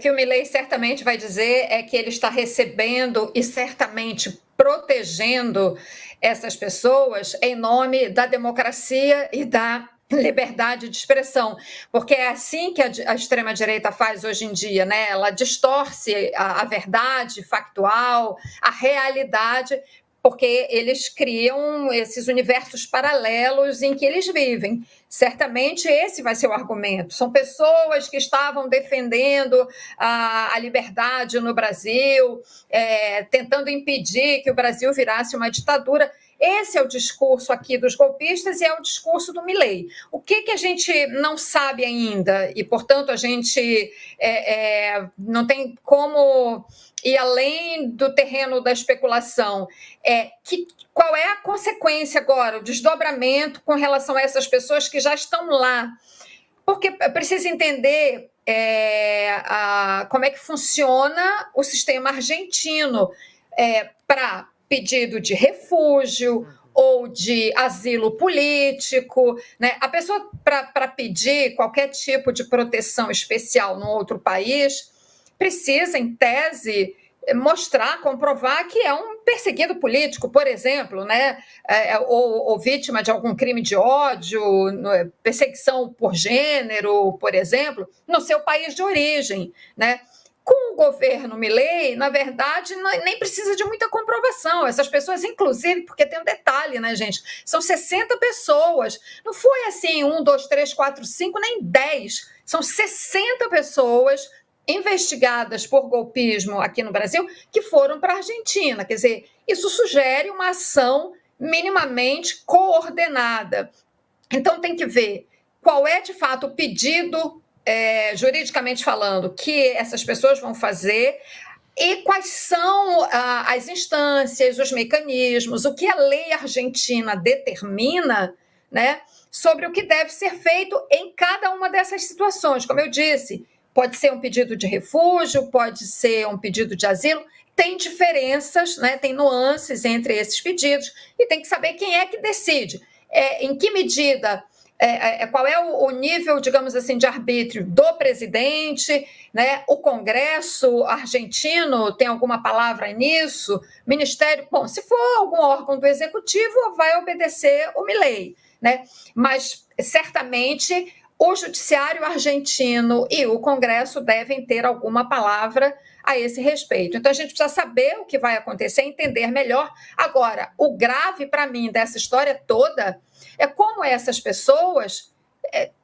que o Milei certamente vai dizer é que ele está recebendo e certamente protegendo essas pessoas em nome da democracia e da liberdade de expressão, porque é assim que a extrema-direita faz hoje em dia, né? Ela distorce a verdade factual, a realidade, porque eles criam esses universos paralelos em que eles vivem. Certamente esse vai ser o argumento. São pessoas que estavam defendendo a liberdade no Brasil, tentando impedir que o Brasil virasse uma ditadura. Esse é o discurso aqui dos golpistas e é o discurso do Milei. O que a gente não sabe ainda e, portanto, a gente não tem como ir além do terreno da especulação, qual é a consequência agora, o desdobramento com relação a essas pessoas que já estão lá. Porque precisa entender como é que funciona o sistema argentino para pedido de refúgio ou de asilo político, né? A pessoa, para pedir qualquer tipo de proteção especial num outro país, precisa, em tese, mostrar, comprovar que é um perseguido político, por exemplo, né? Ou vítima de algum crime de ódio, perseguição por gênero, por exemplo, no seu país de origem, né? Com o governo Milei, na verdade, nem precisa de muita comprovação. Essas pessoas, inclusive, porque tem um detalhe, né, gente? São 60 pessoas. Não foi assim 1, 2, 3, 4, 5, nem 10. São 60 pessoas investigadas por golpismo aqui no Brasil que foram para a Argentina. Quer dizer, isso sugere uma ação minimamente coordenada. Então, tem que ver qual é, de fato, o pedido juridicamente falando, que essas pessoas vão fazer e quais são as instâncias, os mecanismos, o que a lei argentina determina, né, sobre o que deve ser feito em cada uma dessas situações. Como eu disse, pode ser um pedido de refúgio, pode ser um pedido de asilo, tem diferenças, né, tem nuances entre esses pedidos e tem que saber quem é que decide. Em que medida... qual é o nível, digamos assim, de arbítrio do presidente, né? O Congresso argentino tem alguma palavra nisso? Ministério, bom, se for algum órgão do Executivo, vai obedecer o Milei, né? Mas, certamente, o Judiciário argentino e o Congresso devem ter alguma palavra a esse respeito. Então, a gente precisa saber o que vai acontecer, entender melhor. Agora, o grave, para mim, dessa história toda é como essas pessoas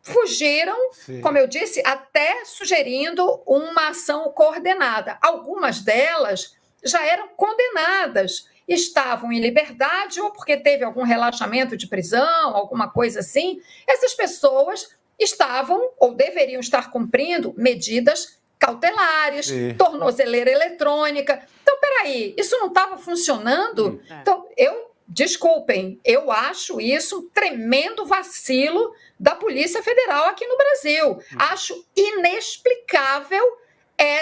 fugiram, sim, como eu disse, até sugerindo uma ação coordenada. Algumas delas já eram condenadas, estavam em liberdade ou porque teve algum relaxamento de prisão, alguma coisa assim. Essas pessoas estavam ou deveriam estar cumprindo medidas cautelares, sim, tornozeleira eletrônica. Então, peraí, isso não estava funcionando? Então, desculpem, eu acho isso um tremendo vacilo da Polícia Federal aqui no Brasil. Acho inexplicável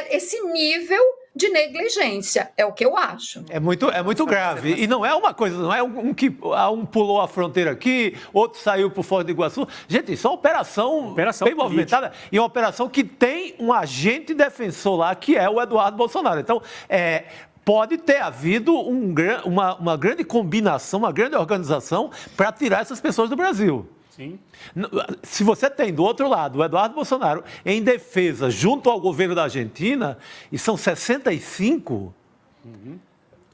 esse nível de negligência, é o que eu acho. É muito grave. E não é uma coisa, não é um que um pulou a fronteira aqui, outro saiu para o Foz do Iguaçu. Gente, isso é uma operação bem movimentada e uma operação que tem um agente defensor lá, que é o Eduardo Bolsonaro. Então, pode ter havido uma grande combinação, uma grande organização para tirar essas pessoas do Brasil. Sim. Se você tem do outro lado o Eduardo Bolsonaro em defesa junto ao governo da Argentina, e são 65...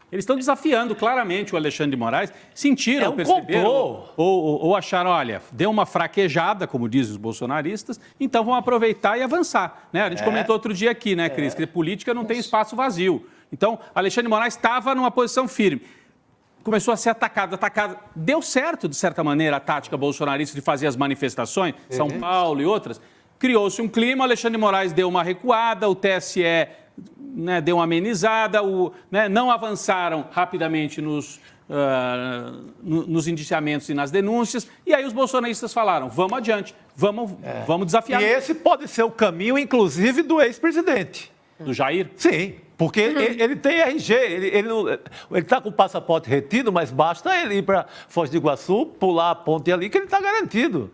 Eles estão desafiando claramente o Alexandre de Moraes, sentiram, perceberam, ou acharam, olha, deu uma fraquejada, como dizem os bolsonaristas, então vão aproveitar e avançar. Né? A gente comentou outro dia aqui, né, Cris, que política não tem espaço vazio. Então, Alexandre de Moraes estava numa posição firme. Começou a ser atacado. Deu certo, de certa maneira, a tática bolsonarista de fazer as manifestações, São Paulo e outras. Criou-se um clima, Alexandre de Moraes deu uma recuada, o TSE deu uma amenizada, não avançaram rapidamente nos indiciamentos e nas denúncias, e aí os bolsonaristas falaram, vamos adiante, vamos desafiar. E esse pode ser o caminho, inclusive, do ex-presidente. Do Jair? Sim, porque ele tem RG, ele está com o passaporte retido, mas basta ele ir para Foz do Iguaçu, pular a ponte ali, que ele está garantido.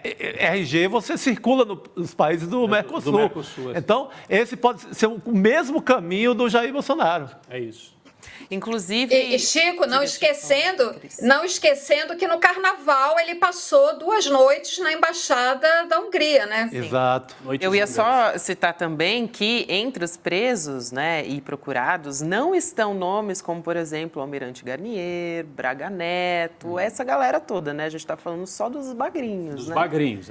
RG você circula nos países do Mercosul. Do Mercosul, então, esse pode ser o mesmo caminho do Jair Bolsonaro. É isso. Inclusive... E Chico, não esquecendo que no Carnaval ele passou 2 noites na Embaixada da Hungria, né? Exato. Eu ia só citar também que entre os presos, né, e procurados não estão nomes como, por exemplo, Almirante Garnier, Braga Neto, essa galera toda, né? A gente está falando só dos bagrinhos, Dos né? bagrinhos,